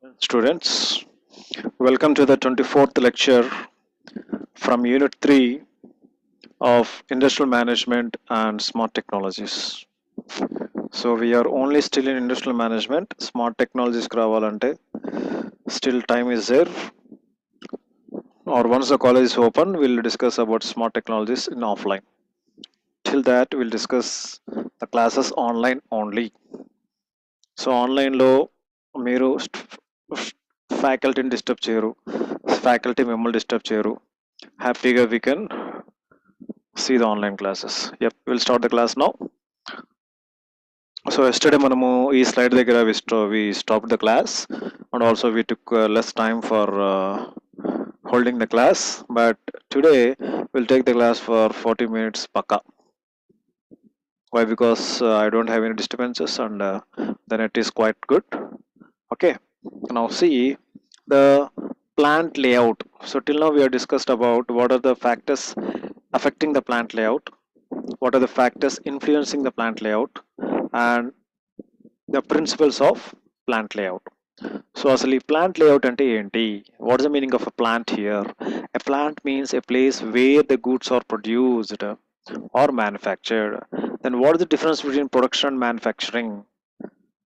Students, welcome to the 24th lecture from Unit 3 of Industrial Management and Smart Technologies. So, we are only still in Industrial Management. Smart Technologies రావాలంటే still time is there, or once the college is open, we'll discuss about Smart Technologies in offline. Till that, we'll discuss the classes online only. So ఆన్లైన్లో మీరు ఫ్యాకల్టీని disturb చేయరు, faculty మిమ్మల్ని disturb చేయరు. హ్యాపీగా we can see the online classes. Yep, we'll start the class now. So yesterday మనము ఈ slide దగ్గర we stopped the class, and also we took less time for holding the class, but today we'll take the class for 40 minutes pakka. Why? Because I don't have any disturbances, and the net is quite good. Okay, now see the plant layout. So till now we have discussed about what are the factors affecting the plant layout, what are the factors influencing the plant layout, and the principles of plant layout. So asli plant layout ante enti? What is the meaning of a plant here? A plant means a place where the goods are produced or manufactured. Then what is the difference between production and manufacturing?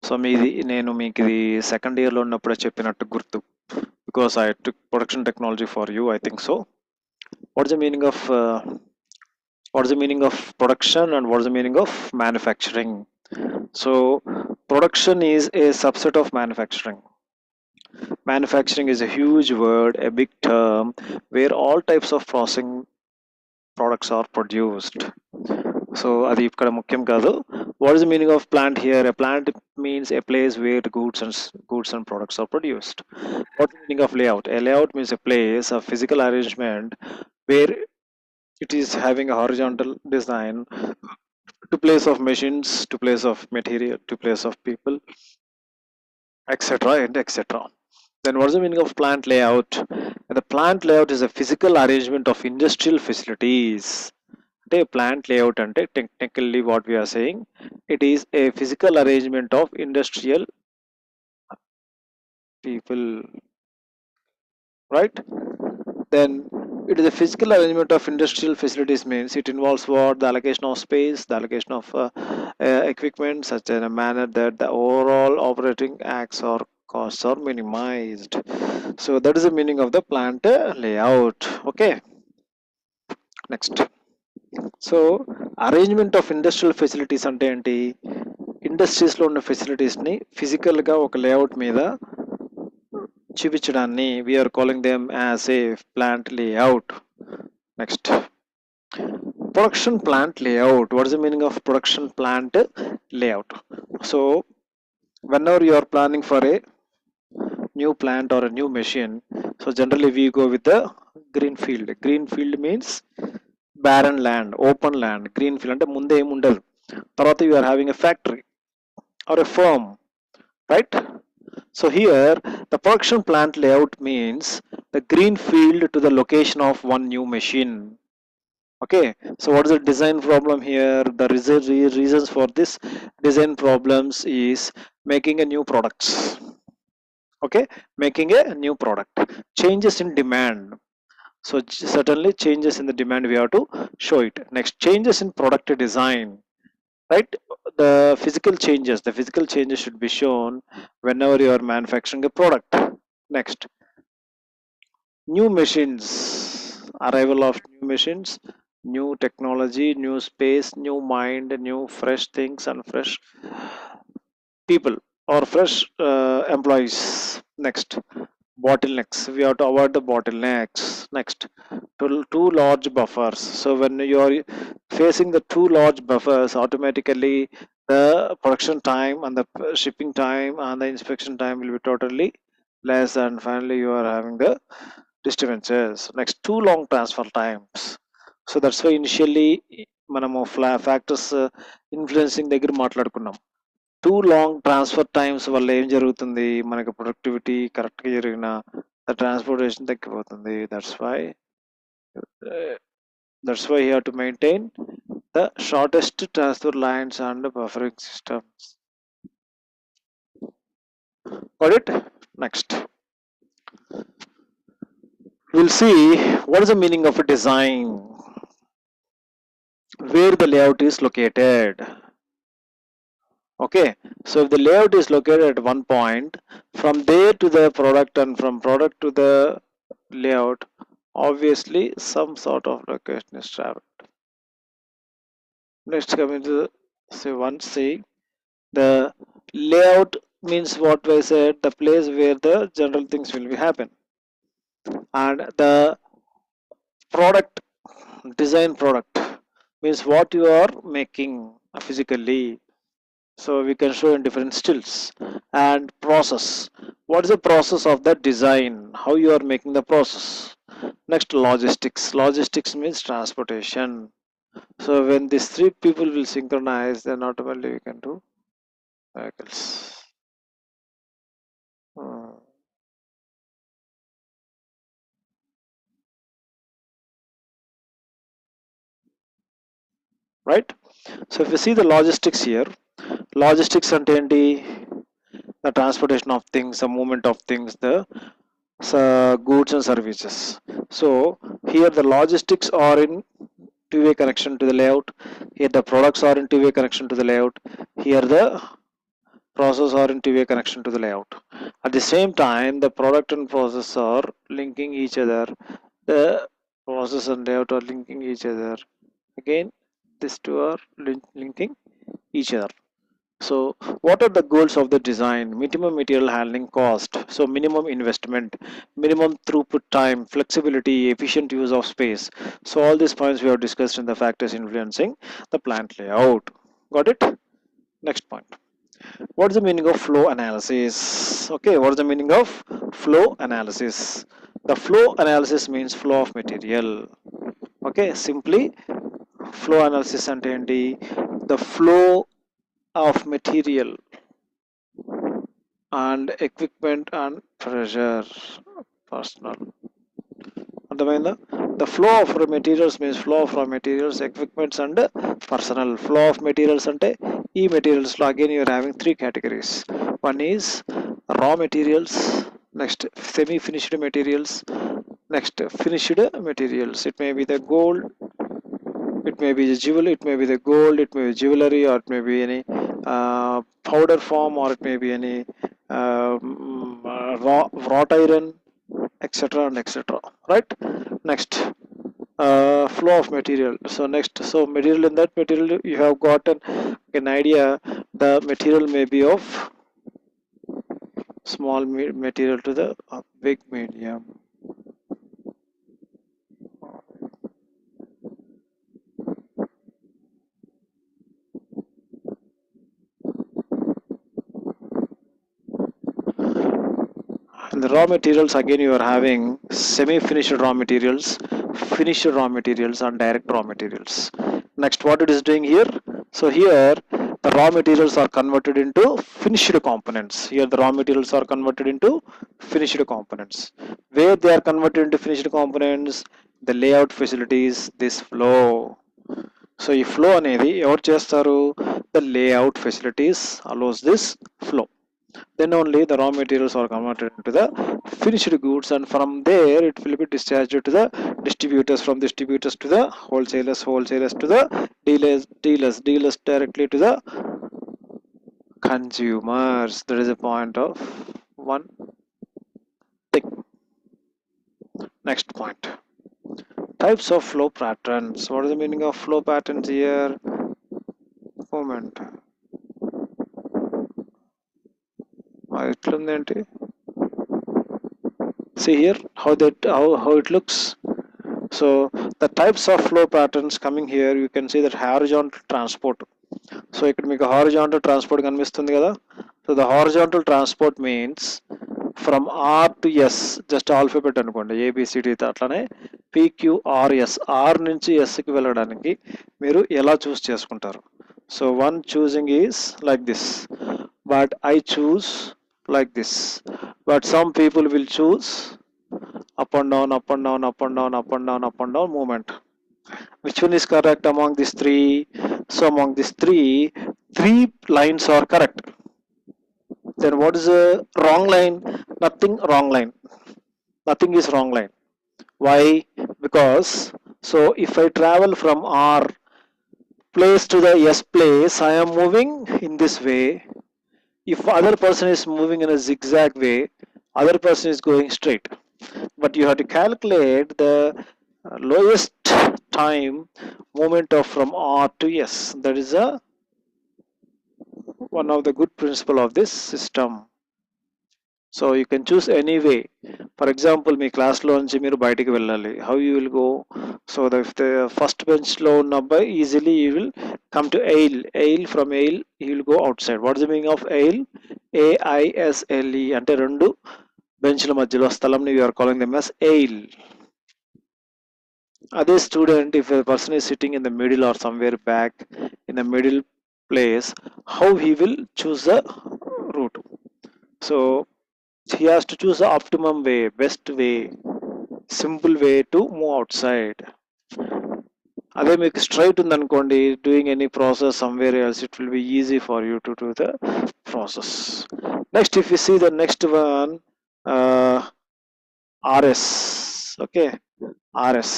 So మీది నేను మీకు ఇది second ఇయర్లో ఉన్నప్పుడే చెప్పినట్టు గుర్తు, because I took production technology for you, I think so. What is the meaning of production and what is the meaning of manufacturing? So production is a subset of manufacturing. Manufacturing is a huge word, a big term, where all types of processing products are produced. So అది ఇక్కడ ముఖ్యం కాదు. What is the meaning of plant here? A plant means a place where the goods and products are produced. What is the meaning of layout? A layout means a place, a physical arrangement where it is having a horizontal design to place of machines, to place of material, to place of people, etc. and etc. Then what is the meaning of plant layout? The plant layout is a physical arrangement of industrial facilities. అంటే plant layout అంటే technically what we're saying, it is a physical arrangement of industrial people, right? Then it is a physical arrangement of industrial facilities, means it involves what? The allocation of space, the allocation of equipment such in a manner that the overall operating acts or costs are minimized. So that is the meaning of the plant layout. Okay, next. So arrangement of industrial facilities అంటే ఏంటి? ఇండస్ట్రీస్లో ఉన్న ఫెసిలిటీస్ని ఫిజికల్గా ఒక layout మీద చూపించడాన్ని we're calling them as a plant layout. Next, production plant layout. What is the meaning of production plant layout? So whenever you are planning for a new plant or a new machine, so generally we go with the green field. Green field means barren land, open land. Green field అంటే ముందే ఏమి ఉండదు, తర్వాత you are having a factory or a firm, right? So here the production plant layout means the green field to the location of one new machine. Okay, so what is the design problem here? The reasons for this design problems is making a new products. Okay, making a new product. Changes in demand. So certainly changes in the demand we have to show it. Next, changes in product design, right? The physical changes should be shown whenever you are manufacturing a product. Next, new machines, arrival of new machines, new technology, new space, new mind, new fresh things and fresh people or fresh employees. Next, bottlenecks, we have to avoid the bottlenecks. Next, two large buffers. So when you are facing the two large buffers, automatically the production time and the shipping time and the inspection time will be totally less, and finally you are having the disturbances. Next, too long transfer times. So that's why initially మనము factors influencing దగ్గర మాట్లాడుకున్నాం. Two long transfer times వల్ల ఏం జరుగుతుంది? మనకి productivity కరెక్ట్గా జరిగిన transportation తగ్గిపోతుంది. That's why you have to maintain the shortest transfer lines and buffering systems. Got it? Next, we'll see what is the meaning of a design, where the layout is located. Okay, so if the layout is located at one point, from there to the product and from product to the layout, obviously some sort of location is traveled. Next, coming to say one, say the layout means what I said, the place where the general things will be happen, and the product, design product means what you are making physically. So we can show in different stills. And process, what is the process of the design, how you are making the process. Next, logistics, logistics means transportation. So when these three people will synchronize, then automatically we can do vehicles. Hmm. Right. So if you see the logistics here, logistics అంటే ఏంటి, the transportation of things, the movement of things, the goods and services. So here the logistics are in two-way connection to the layout. Here the products are in two-way connection to the layout. Here the process are in two-way connection to the layout. At the same time, the product and process are linking each other. The process and layout are linking each other. Again, these two are linking each other. So what are the goals of the design? Minimum material handling cost, so minimum investment, minimum throughput time, flexibility, efficient use of space. So all these points we have discussed in the factors influencing the plant layout. Got it? Next point. What is the meaning of flow analysis? Okay, what is the meaning of flow analysis? The flow analysis means flow of material. Okay, simply flow analysis అంటే ఏంటి, the flow of material and equipment and pressure personal. అర్థమైందా? The flow of raw materials means flow of raw materials, equipments and personal. Flow of materials అంటే ఈ materials లో again you are having three categories. One is raw materials, next semi finished materials, next finished materials. It may be the gold, it may be the jewel, it may be the gold, it may be jewelry, or it may be any powder form, or it may be any wrought iron, etc. and etc. Right? Next, flow of material. So next, so material, in that material you have gotten an idea. The material may be of small material to the big medium. And the raw materials, again you are having semi-finished raw materials, finished raw materials and direct raw materials. Next, what it is doing here? So here the raw materials are converted into finished components. Here the raw materials are converted into finished components. Where they are converted into finished components, the layout facilities, this flow. So ఈ flow అనేది ఎవరు చేస్తారు? The layout facilities allows this flow. Then only the raw materials are converted into the finished goods, and from there it will be discharged to the distributors, from distributors to the wholesalers, wholesalers to the dealers directly to the consumers. That is a point of one thing. Next point, types of flow patterns. What is the meaning of flow patterns here? Moment, ఇట్లుందేంటి? See here how it looks. So the types of flow patterns coming here, you can see that horizontal transport. So ఇక్కడ మీకు horizontal transport కనిపిస్తుంది కదా. So the horizontal transport means from R to S, just alphabet అనుకోండి, ABCD అట్లానే PQRS, R నుంచి S కి వెళ్ళడానికి మీరు ఎలా చూస్ చేసుకుంటారు? So one choosing is like this, but I choose like this, but some people will choose up and down, up and down, up and down, up and down, up and down movement. Which one is correct among these three? So among these three lines are correct. Then what is a wrong line? Nothing wrong line. Nothing is wrong line. Why? Because so if I travel from R place to the S place, I am moving in this way. If other person is moving in a zigzag way, other person is going straight. But you have to calculate the lowest time movement of from R to S. That is a one of the good principle of this system. So you can choose any way. For example, మీ క్లాస్లో నుంచి మీరు బయటికి వెళ్ళాలి. How you will go? So if the first bench లో ఉన్న అబ్బాయి easily you will come to aisle. Aisle from aisle he will go outside. What is the meaning of aisle? AISLE అంటే రెండు బెంచ్ల మధ్యలో స్థలంని you are calling them as aisle. Other student, if a person is sitting in the middle or somewhere back in the middle place, how he will choose the route? So he has to choose the optimum way, best way, simple way to move outside. అదే మీకు straight ఉందనుకోండి, doing any process somewhere else it will be easy for you to do the process. Next if you see the next one RS. Okay, RS.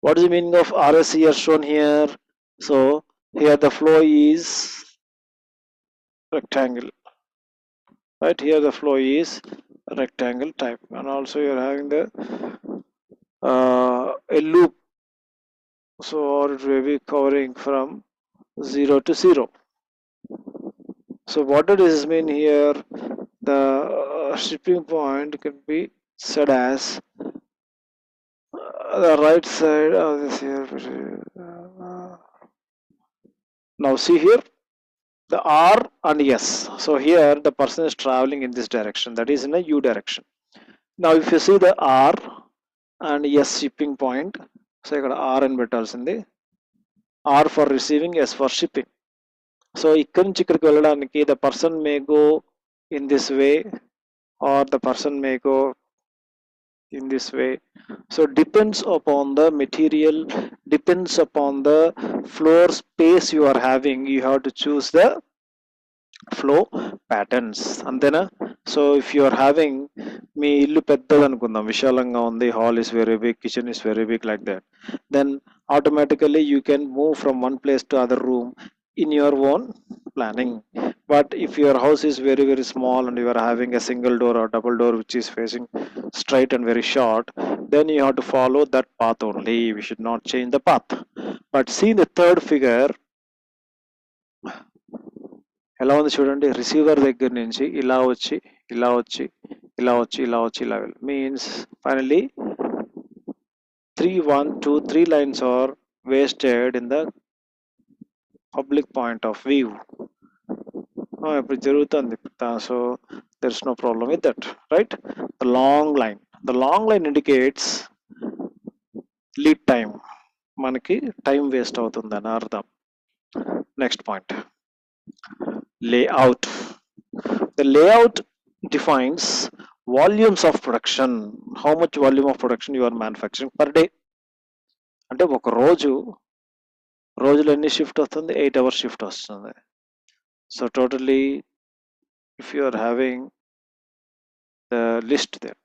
What is the meaning of RS here shown here? So here the flow is rectangle, right? Here the flow is rectangle type, and also you're having the a loop, so it will be covering from 0 to 0. So what does this mean here? The shipping point can be said as the right side of this here. Now see here the R and S. So here the person is traveling in this direction, that is in a U direction. Now if you see the R and S shipping point, so you got R and పెట్టాల్సింది, R for receiving, S for shipping. So ఇక్కడ నుంచి ఇక్కడికి వెళ్ళడానికి the person may go in this way or the person may go in this way. So depends upon the material, depends upon the floor space you are having, you have to choose the flow patterns. అంతేనా? So if you are having, మీ ఇల్లు పెద్దది అనుకుందాం, విశాలంగా ఉంది, hall is very big, kitchen is very big, like that, then automatically you can move from one place to other room in your own planning. But if your house is very very small and you are having a single door or double door which is facing straight and very short, then you have to follow that path only, we should not change the path. But see the third figure ఎలా ఉంది చూడండి, receiver దగ్గర నుంచి ఇలా వచ్చి ఇలా వచ్చి ఇలా వచ్చి ఇలా వచ్చి ఇలా means finally 3 lines are wasted in the public point of view. ఇప్పుడు జరుగుతుంది, so there is no problem with that, right? The long line indicates lead time, మనకి టైం వేస్ట్ అవుతుంది అని అర్థం. Next point, layout. The layout defines volumes of production, how much volume of production you are manufacturing per day. అంటే ఒక రోజులో ఎన్ని shift వస్తుంది, 8 hours shift వస్తుంది. So totally if you are having the list there,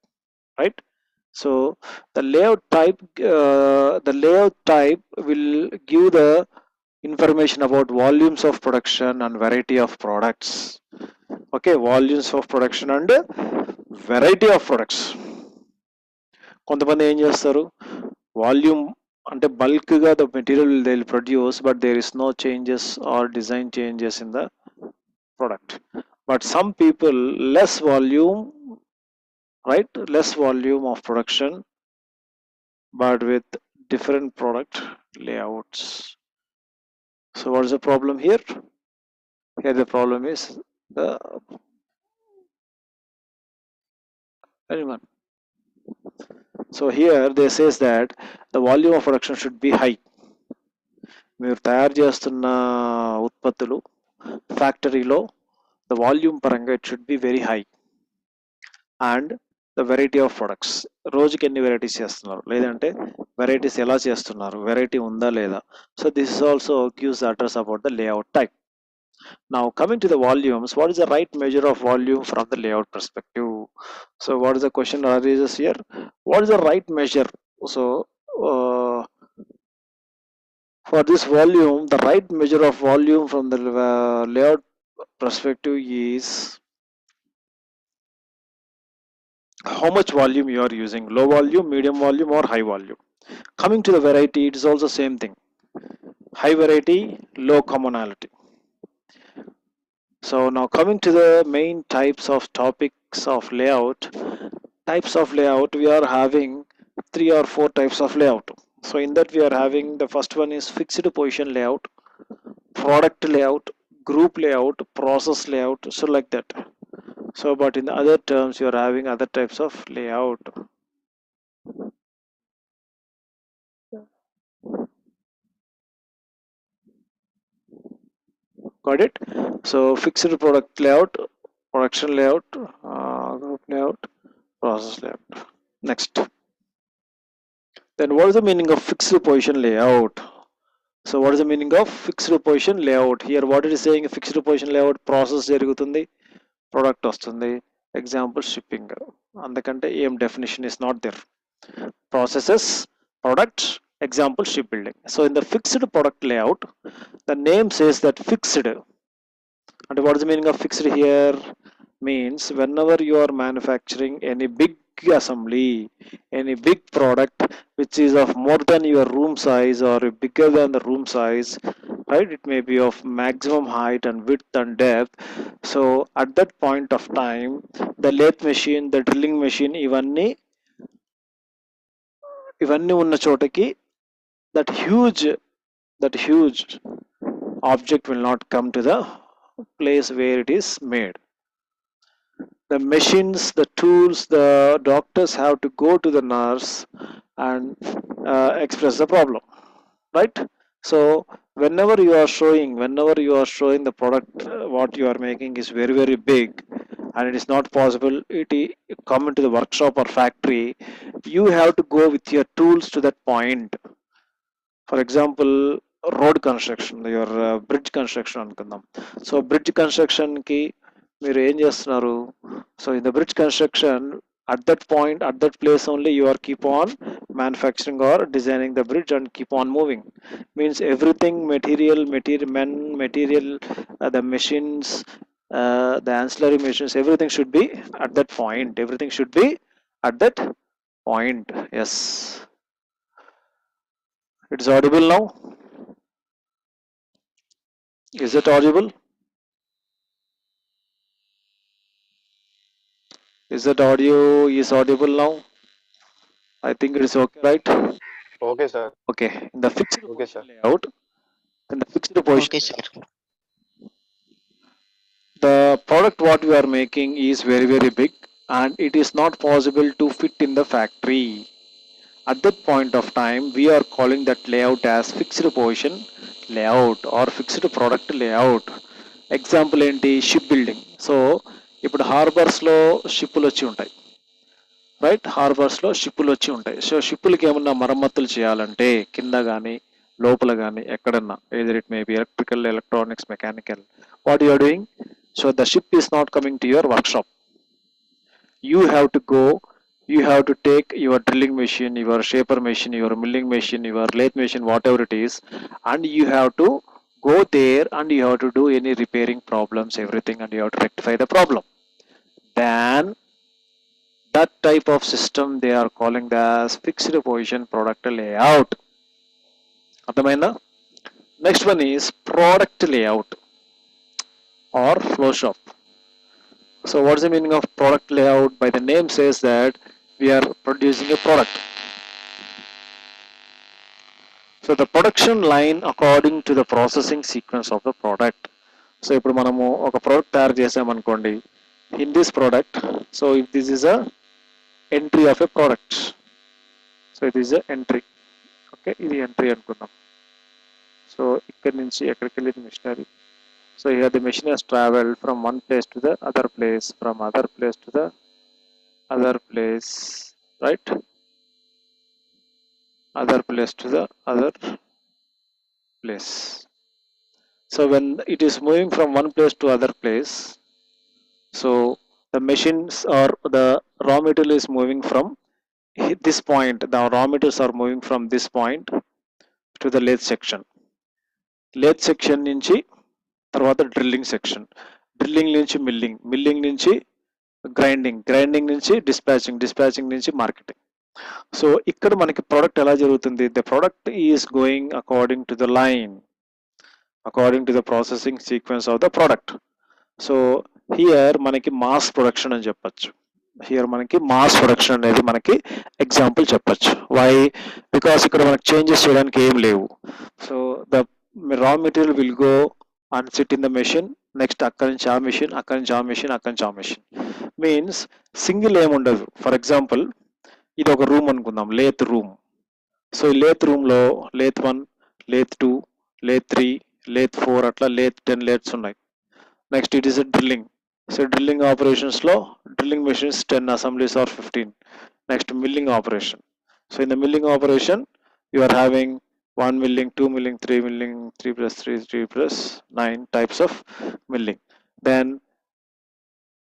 right? So the layout type will give the information about volumes of production and variety of products. Okay, volumes of production and variety of products. కొంతమంది ఏం చేస్తారు, volume అంటే bulk గా the material they will produce but there is no changes or design changes in the product. But some people less volume, right, less volume of production but with different product layouts. So what is the problem here? Here the problem is the anyone. So here they says that the volume of production should be high. మీరు తయారు చేస్తున్న ఉత్పత్తులు ఫ్యాక్టరీలో the volume పరంగా it should be very high and the variety of products, రోజుకి ఎన్ని varieties చేస్తున్నారు, లేదంటే వెరైటీస్ ఎలా చేస్తున్నారు, వెరైటీ ఉందా లేదా. So this is also gives address about the layout type. Now coming to the volumes, what is the right measure of volume from the layout perspective? So what is the question arises here? What is the right measure? So for this volume, the right measure of volume from the layout perspective is how much volume you are using, low volume, medium volume, or high volume. Coming to the variety, it is also same thing, high variety, low commonality. So now coming to the main types of topics of layout, we are having 3 or 4 types of layout. So in that we are having, the first one is fixed position layout, product layout, group layout, process layout, so like that. So but in the other terms you are having other types of layout. Got it? So fixed product layout, production layout, group layout, process layout. Next, then what is the meaning of fixed position layout? So what is the meaning of fixed position layout? Here what it is saying, fixed position layout process జరుగుతుంది, product వస్తుంది, example shipping, అందుకంటే ఏం definition is not there. Processes, products, example shipbuilding. So in the fixed product layout, the name says that fixed. And what is the meaning of fixed here? Means whenever you are manufacturing any big assembly, any big product which is of more than your room size or bigger than the room size, right? It may be of maximum height and width and depth. So at that point of time, the lathe machine, the drilling machine, ఇవన్నీ ఉన్న చోటకి that huge object will not come to the place where it is made. The machines, the tools, the doctors have to go to the nurse and express the problem, right? So whenever you are showing the product, what you are making is very big, and it is not possible come into the workshop or factory. You have to go with your tools to that point. For example, road construction, your bridge construction అనుకుందాం. So bridge construction కి మీరు ఏం చేస్తున్నారు? So in the bridge construction, at that point, at that place only, you are keep on manufacturing or designing the bridge and keep on moving. Means everything, material, the machines, the ancillary machines, everything should be at that point. Everything should be at that point. Yes, it's audible now. Is it audible? Is that audio is audible now? I think it is okay, right? Okay, sir. Okay. In the fixed Okay, position sir. layout, in the fixed position Okay, sir. layout, the product what we are making is very big, and it is not possible to fit in the factory. At that point of time, we are calling that layout as fixed position layout or fixed product layout. Example ఏంటి, ship building. So ఇప్పుడు హార్బర్స్లో షిప్పులు వచ్చి ఉంటాయి, right? హార్బర్స్లో షిప్పులు వచ్చి ఉంటాయి. So షిప్పులకి ఏమన్నా మరమ్మతులు చేయాలంటే కింద కానీ లోపల కానీ ఎక్కడన్నా, either it may be electrical, electronics, mechanical, what you are doing, so the ship is not coming to your workshop. You have to go, you have to take your drilling machine, your shaper machine, your milling machine, your lathe machine, whatever it is, and you have to go there and you have to do any repairing problems, everything, and you have to rectify the problem. Then that type of system they are calling as fixed position product layout. అర్థమైందా? Next one is product layout or flow shop. So what's the meaning of product layout? By the name says that we are producing a product. So the production line according to the processing sequence of the product. So ఇప్పుడు మనము ఒక product తయారు చేసామనుకోండి, in this product, so if this is a entry of a product, so it is a entry, okay, ఇది entry అనుకుందాం. So ఇక్కడ నుంచి ఎక్కడికి వెళ్ళేది machinery. So here the machine has traveled from one place to the other place, from other place to the other place, right? Other place to the other place. So when it is moving from one place to other place, so the machines or the raw material is moving from this point. The raw materials are moving from this point to the lathe section. Lathe section నుంచి తర్వాత drilling section, drilling నుంచి milling, milling నుంచి grinding, grinding నుంచి dispatching, dispatching నుంచి marketing. So ఇక్కడ మనకి product ఎలా జరుగుతుంది? The product is going according to the line, according to the processing sequence of the product. So here మనకి మాస్ ప్రొడక్షన్ అని చెప్పచ్చు. హియర్ మనకి మాస్ ప్రొడక్షన్ అనేది మనకి ఎగ్జాంపుల్ చెప్పచ్చు. వై? బికాస్ ఇక్కడ మనకి చేంజెస్ చేయడానికి ఏం లేవు. So the raw material will go and SIT in the machine. Next అక్కడి నుంచి ఆ మెషిన్, అక్కడి నుంచి ఆ మెషిన్, అక్కడి నుంచి ఆ మెషిన్. మీన్స్ సింగిల్ ఏముండదు. ఫర్ ఎగ్జాంపుల్ ఇది ఒక రూమ్ అనుకుందాం, లేత్ రూమ్. సో ఈ లేత్ రూమ్లో లేత్ 1, లేత్ 2, లేత్ 3, లేత్ 4, అట్లా లేత్ 10 లేత్స్ ఉన్నాయి. Next it is drilling. So drilling ఆపరేషన్స్లో drilling machines 10 assemblies or 15. Next milling operation. So in the milling operation you are having 1 milling, 2 milling, 3 milling, 3 plus 3, 3 plus 9 types of milling. Then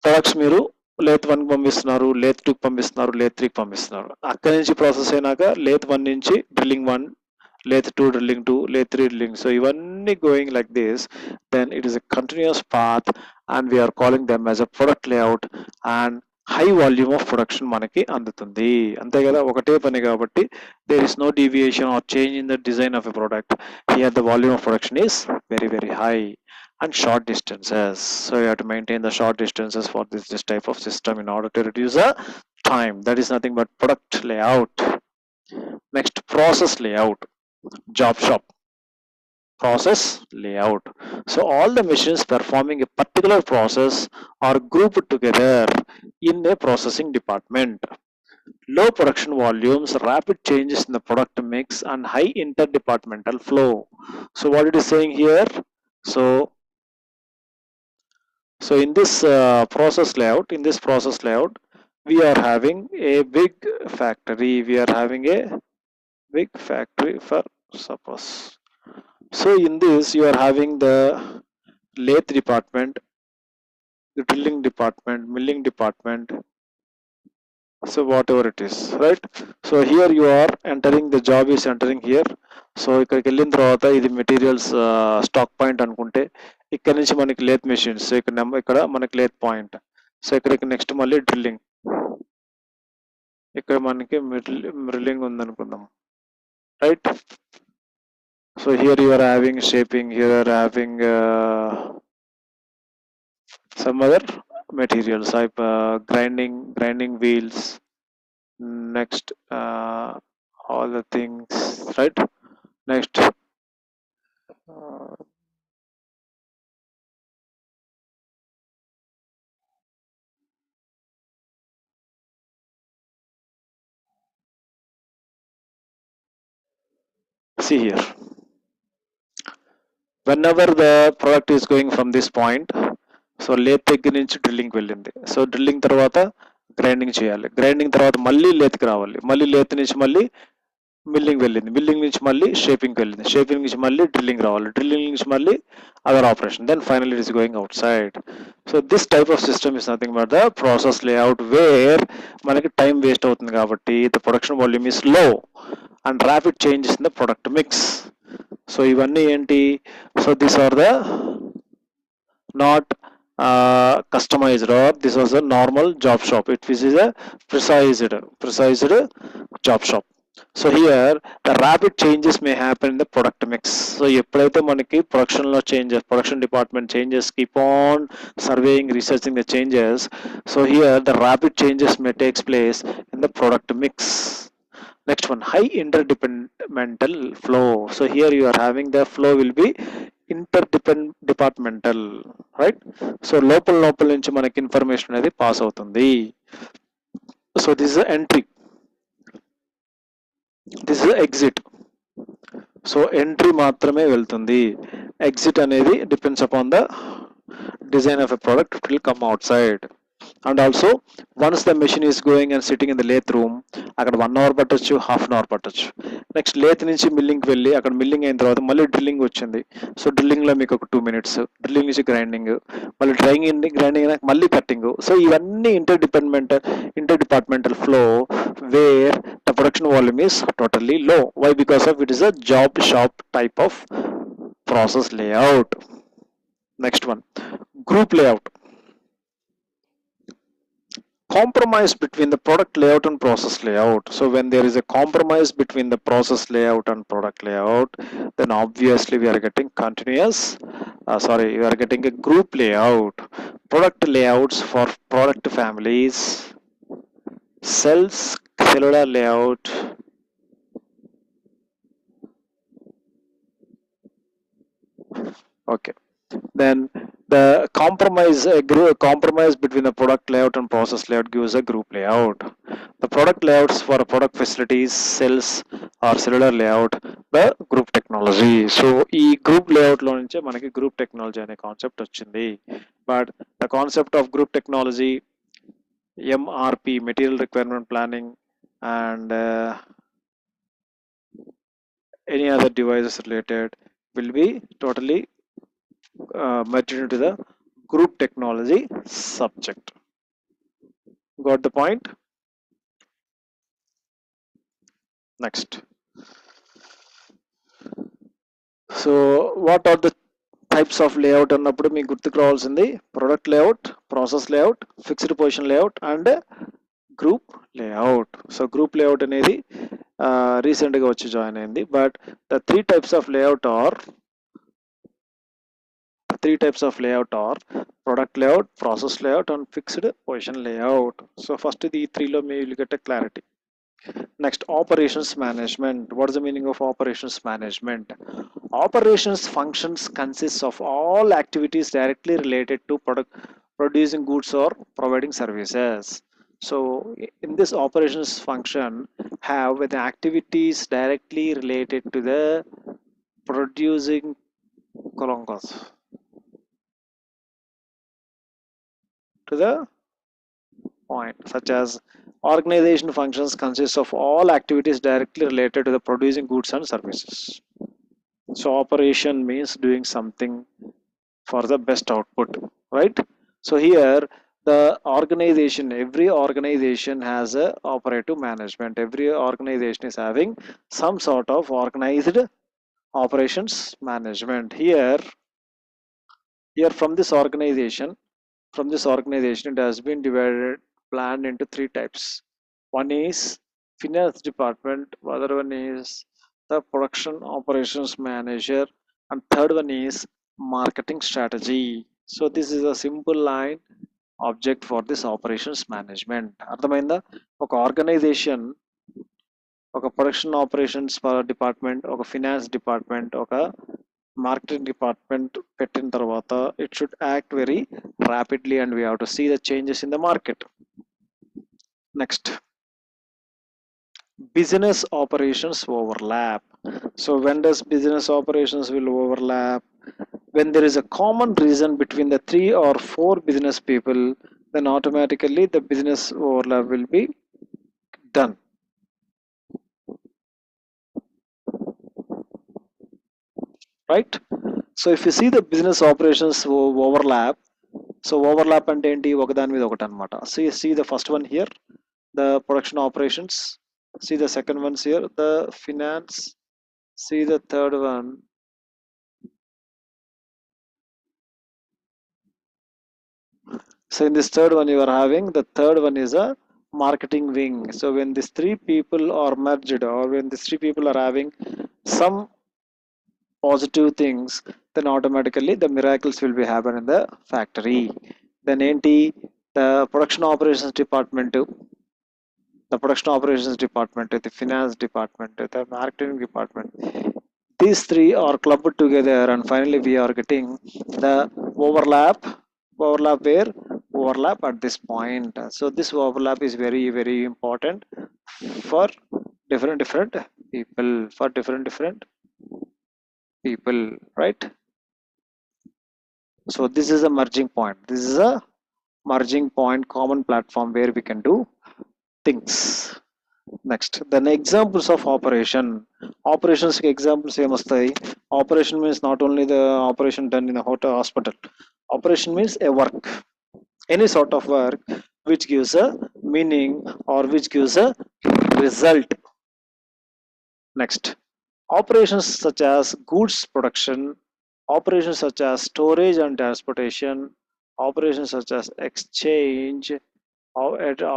products మీరు lathe 1కి పంపిస్తున్నారు, lathe 2కి పంపిస్తున్నారు, lathe 3కి పంపిస్తున్నారు. అక్కడి నుంచి ప్రాసెస్ అయినాక లేత్ 1 నుంచి drilling 1, lathe 2 drilling 2, lathe 3 drilling. So ఇవన్నీ going like this. Then it is a continuous path and we're calling them as a product layout. And high volume of production మనకి అందుతుంది. అంతే కదా, ఒకటే పని కాబట్టి there is no deviation or change in the design of a product. Here the volume of production is very very high. And short distances, so you have to maintain the short distances for this type of system in order to reduce the time. That is nothing but product layout. Next, process layout. Job shop process layout. So all the machines performing a particular process are grouped together in a processing department. Low production volumes, rapid changes in the product mix, and high interdepartmental flow. So what it is saying here? So in this process layout, we are having a big factory. We are having a big factory for suppose. So in this you are having the lathe department, the drilling department, milling department. So whatever it is, right? So here you are entering, the job is entering here. So ఇక్కడికి వెళ్ళిన తర్వాత ఇది materials stock point అనుకుంటే, ఇక్కడ నుంచి మనకి lathe machines, ఇక్కడ మనకి లేత్ పాయింట్. సో ఇక్కడికి నెక్స్ట్ మళ్ళీ డ్రిల్లింగ్, ఇక్కడ మనకి డ్రిల్లింగ్ ఉందనుకుందాం, right? So here you are having shaping, here are having some other materials like grinding wheels, next all the things, right? Next see here, whenever the product is going from this point, so lathe దగ్గర నుంచి డ్రిల్లింగ్కి వెళ్ళింది. So drilling తర్వాత grinding చేయాలి, grinding తర్వాత మళ్ళీ లేత్కి రావాలి, మళ్ళీ lathe నుంచి మళ్ళీ మిల్లింగ్ వెళ్ళింది, మిల్లింగ్ నుంచి మళ్ళీ షేపింగ్కి వెళ్ళింది, షేపింగ్ నుంచి మళ్ళీ డ్రిల్లింగ్ రావాలి, డ్రిల్లింగ్ నుంచి మళ్ళీ other operation, then final it is going outside. So this type of system is nothing but the process layout, where మనకి టైం వేస్ట్ అవుతుంది కాబట్టి the production volume is low and rapid changes in the product mix. So ఇవన్నీ ఏంటి? So this are the not customized, or this was a normal job shop. It is a precised job shop. So here the rapid changes may happen in the product mix. So ఎప్పుడైతే మనకి production లో changes, production department changes, keep on surveying, researching the changes. So here the rapid changes may takes place in the product mix. Next one, high interdepartmental flow. So here you are having the flow will be interdepartmental, right? So లోపల నుంచి మనకి information అనేది pass అవుతుంది. So this is entry, this is exit. So entry మాత్రమే వెళ్తుంది, exit అనేది depends upon the design of a product, it will come outside. And also once the machine is going and sitting in the lathe room, అక్కడ 1 hour పట్టొచ్చు, half an hour పట్టొచ్చు. Next lathe నుంచి మిల్లింగ్కి వెళ్ళి అక్కడ milling అయిన తర్వాత మళ్ళీ డ్రిల్లింగ్ వచ్చింది. సో డ్రిల్లింగ్లో మీకు ఒక 2 minutes, డ్రిల్లింగ్ నుంచి గ్రైండింగ్, మళ్ళీ గ్రైండింగ్ అయినాక మళ్ళీ కట్టింగ్. సో ఇవన్నీ interdepartmental flow where the production volume is totally low. Why? Because of it is a job shop type of process layout. Next one, group layout. Compromise between the product layout and process layout. So when there is a compromise between the process layout and product layout, then obviously we are getting we are getting a group layout. Product layouts for product families, cells, cellular layout. Okay. Then the compromise between the product layout and process layout gives a group layout. The product layouts for product facilities, cells or cellular layout, the group technology. So ఈ group layout లో నుంచే మనకి group technology అనే concept వచ్చింది. But the concept of group technology, MRP, material requirement planning, and any other devices related will be totally merged into the group technology subject. Got the point? Next. So what are the types of layout అన్నప్పుడు మీకు గుర్తుకు రావాల్సింది product layout, process layout, fixed position layout and group layout. So group layout అనేది రీసెంట్గా వచ్చి join అయింది. But the three types of layout are product layout, process layout and fixed position layout. So first the three lo you will get a clarity. Next, operations management. What is the meaning of operations management? Operations functions consists of all activities directly related to producing goods or providing services. So in this operations function have the activities directly related to the producing colongos to the point, such as organization functions consist of all activities directly related to the producing goods and services. So operation means doing something for the best output, right? So here the organization, every organization has a operative management. Every organization is having some sort of organized operations management. Here from this organization, it has been planned into three types. One is finance department, other one is the production operations manager, and third one is marketing strategy. So this is a simple line object for this operations management. అర్థమైందా? ఒక organisation ఒక production operations department, ఒక finance department, ఒక marketing department పెట్టిన తర్వాత it should act very rapidly and we have to see the changes in the market. Next, business operations overlap. So when does business operations will overlap? When there is a common reason between the 3 or 4 business people, then automatically the business overlap will be done. Right? So if you see the business operations overlap, so overlap అంటే ఏంటి? ఒకదాని మీద ఒకటి అన్నమాట. See the first one here, the production operations. See the second ones here, the finance. See the third one. So in this third one you are having, the third one is a marketing wing. So when these three people are merged, or when these three people are having some positive things, then automatically the miracles will be happen in the factory. Then enti the production operations department, the finance department, the marketing department, these three are clubbed together and finally we are getting the overlap. Where? Overlap at this point. So this overlap is very very important for different people, right? So this is a merging point. This is a merging point, common platform where we can do things. Next, then examples of operation. Operations examples same వస్తాయి. Operation means not only the operation done in a hotel hospital. Operation means a work, any sort of work which gives a meaning or which gives a result. Next, operations such as goods production, operations such as storage and transportation, operations such as exchange,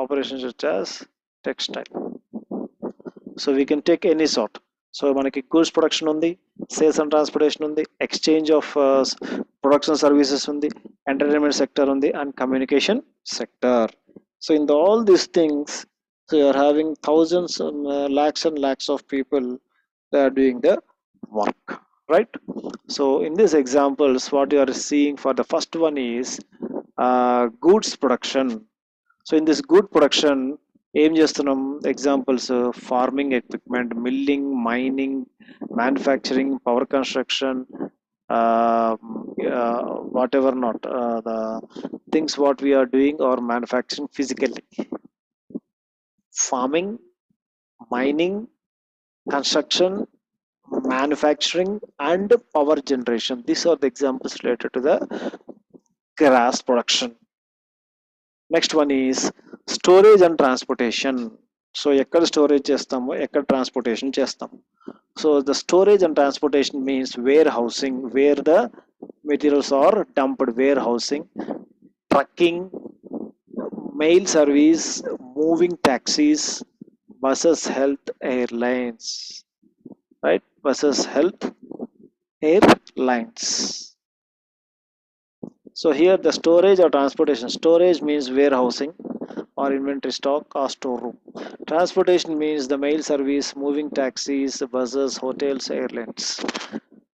operations such as textile. So we can take any sort. So మనకి goods production ఉంది, sales and transportation ఉంది, exchange of production services ఉంది, entertainment sector ఉంది, and communication sector. So in all these things, so you are having thousands, lakhs and lakhs of people that are doing the work, right? So in these examples, what you are seeing for the first one is goods production. So in this good production, ఏం చేస్తున్నాం? Examples farming equipment, milling, mining, manufacturing, power construction, whatever not the things what we are doing or manufacturing physically, farming, mining, construction, manufacturing, and power generation. These are the examples related to the grass production. Next one is storage and transportation. So ఎక్కడ storage చేస్తామో ఎక్కడ transportation చేస్తాం. So the storage and transportation means warehousing, where the materials are dumped, warehousing, trucking, mail service, moving taxis, buses, health, airlines, right? Buses, health, airlines. So here the storage or transportation. Storage means warehousing or inventory stock or storeroom. Transportation means the mail service, moving taxis, buses, hotels, airlines.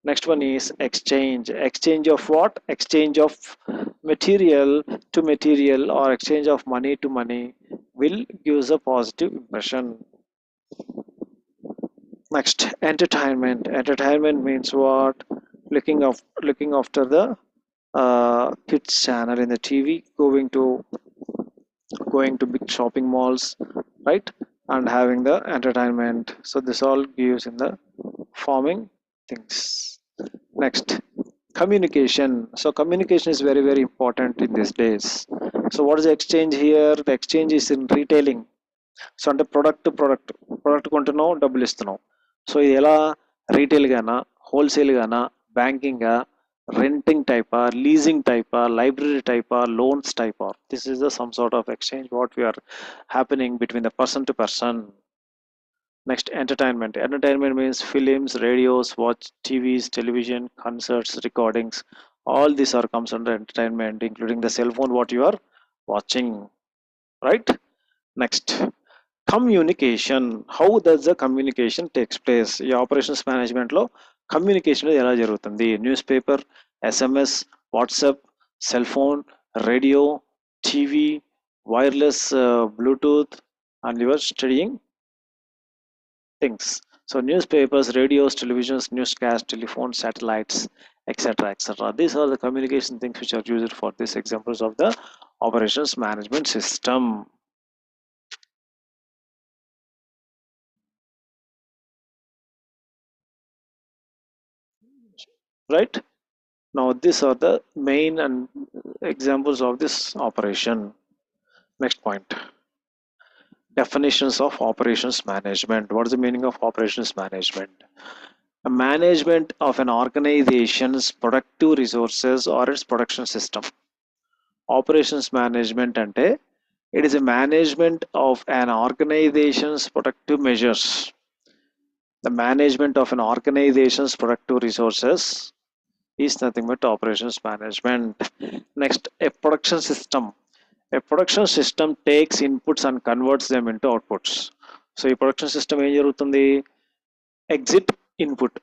Next one is exchange. Exchange of what? Exchange of material to material or exchange of money to money will give a positive impression. Next, entertainment. Entertainment means what? Looking after the kids channel in the TV, going to big shopping malls, right? And having the entertainment. So this all gives in the forming things. Next, communication. So communication is very very important in these days. So what is the exchange here? The exchange is in retailing. So అంటే product కొంటున్నావు, డబ్బులు ఇస్తున్నావు. So ఇది ఎలా? Retail గానా, wholesale గానా, banking, renting టైపా, leasing టైపా, లైబ్రరీ టైపా, లోన్స్ టైపా? This is the some sort of exchange what we are happening between the person to person. Next, entertainment. Entertainment means films, radios, watch TVs, television, concerts, recordings. All these are comes under entertainment, including the cell phone what you are watching, right? Next, communication. How does the communication takes place? ఈ operations మేనేజ్మెంట్లో communication ఎలా జరుగుతుంది? News paper, SMS, WhatsApp, cell phone, radio, TV, wireless, Bluetooth, and your studying things. So newspapers, radios, televisions, newscasts, telephones, satellites, etc., etc. These are the communication things which are used for these examples of the operations management system. Right? Now these are the main and examples of this operation. Next point. Definitions of operations management. What is the meaning of operations management? A management of an organization's productive resources or its production system. Operations management ante it is a management of an organization's productive measures. The management of an organization's productive resources is nothing but operations management. Next, a production system. A production system takes inputs and converts them into outputs. So ఈ production system ఏం జరుగుతుంది? Exit, input,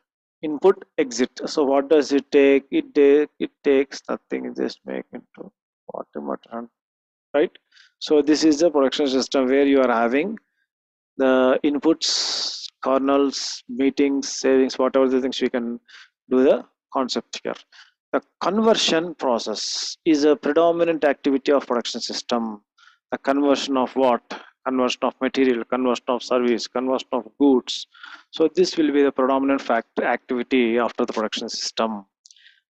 input, exit. So what does it take? It takes nothing, just make into whatever, right? So this is the production system where you are having the inputs, kernels, meetings, savings, whatever the things we can do the concept here. The conversion process is a predominant activity of production system. The conversion of what? Conversion of material, conversion of service, conversion of goods. So this will be the predominant activity after the production system.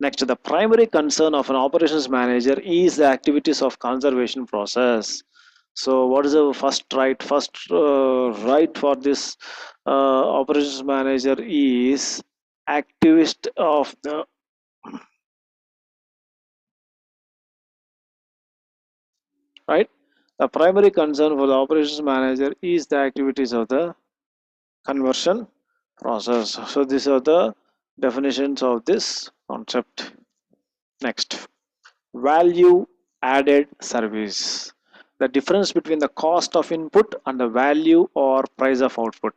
Next, the primary concern of an operations manager is the activities of conservation process. So what is the first right? First right for this operations manager is activist of the right. The primary concern for the operations manager is the activities of the conversion process. So these are the definitions of this concept. Next, value added service. The difference between the cost of input and the value or price of output.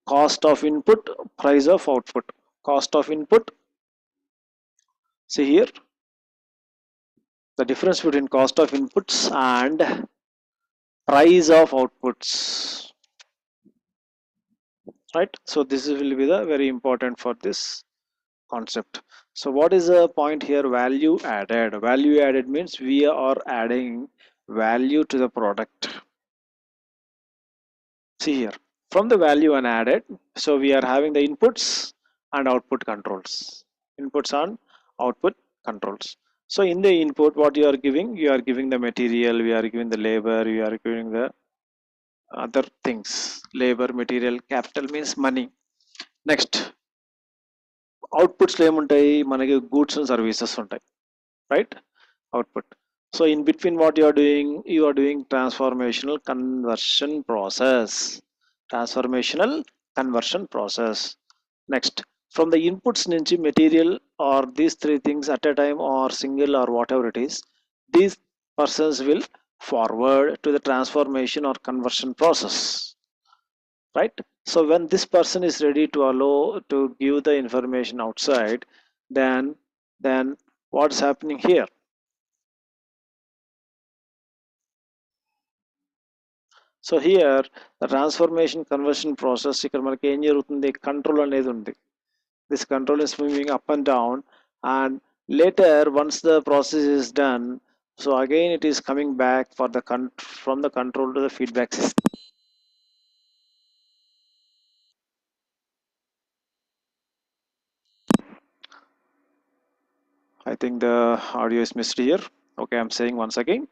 Cost of input, price of output. Cost of input, see here, the difference between cost of inputs and price of outputs. Right, so this will be the very important for this concept. So what is the point here? Value added. Value added means we are adding value to the product. See here, from the value and added, so we are having the inputs and output controls. Inputs and output controls. So in the input, what you are giving? You are giving the material, we are giving the labor, you are giving the other things. Labor, material, capital means money. Next, అవుట్పుట్స్లో ఏముంటాయి? మనకి goods and services ఉంటాయి, right? Output. So in between what you are doing transformational conversion process. Transformational conversion process. Next, from the inputs నుంచి material or these three things at a time or single or whatever it is, these persons will forward to the transformation or conversion process, right? So when this person is ready to allow to give the information outside, then what's happening here? So here the transformation conversion process, ఇక్కడ మనకి ఏం జరుగుతుంది? Control అనేది ఉంది. This control is moving up and down, and later once the process is done, so again it is coming back for the from the control to the feedback system. I think the audio is missed here. Okay, I'm saying once again.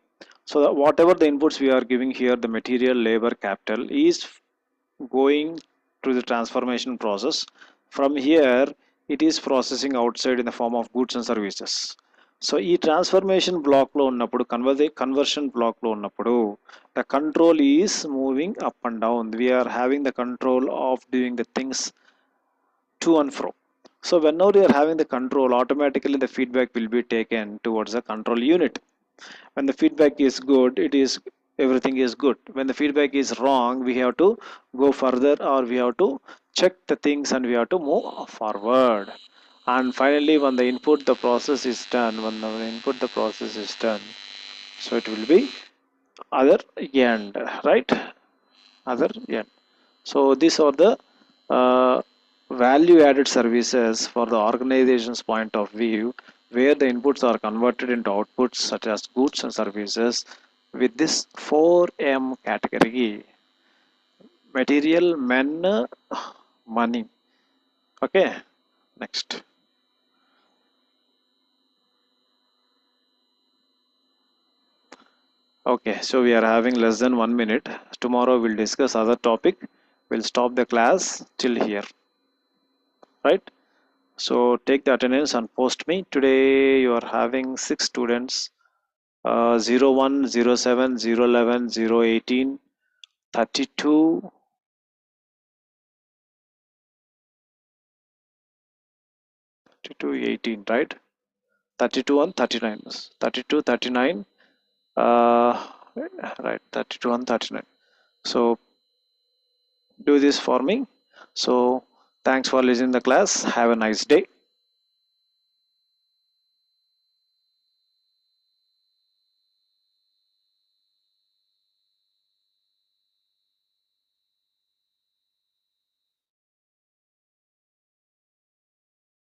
So that whatever the inputs we are giving here, the material, labor, capital is going to the transformation process. From here, it is processing outside in the form of goods and services. So ఈ transformation black లో ఉన్నప్పుడు, conversion black లో ఉన్నప్పుడు, the control is moving up and down. We are having the control of doing the things to and fro. So whenever you are having the control, automatically the feedback will be taken towards the control unit. When the feedback is good, it is everything is good. When the feedback is wrong, we have to go further, or we have to check the things and we have to move forward. And finally, when the input the process is done, when the input the process is done, so it will be other end, right? Other end. So these are the uh, value added services for the organization's point of view, where the inputs are converted into outputs such as goods and services with this 4M category: material, men, money. Okay, next. Okay, so we are having less than 1 minute. Tomorrow we'll discuss other topic. We'll stop the class till here, right? So take the attendance and post me. Today you are having 6 students, 01, 07, 011, 018, 32, 32, 18, right? 32 and 39. 32, 39, right, 32 and 39. So do this for me. So thanks for listening the class. Have a nice day.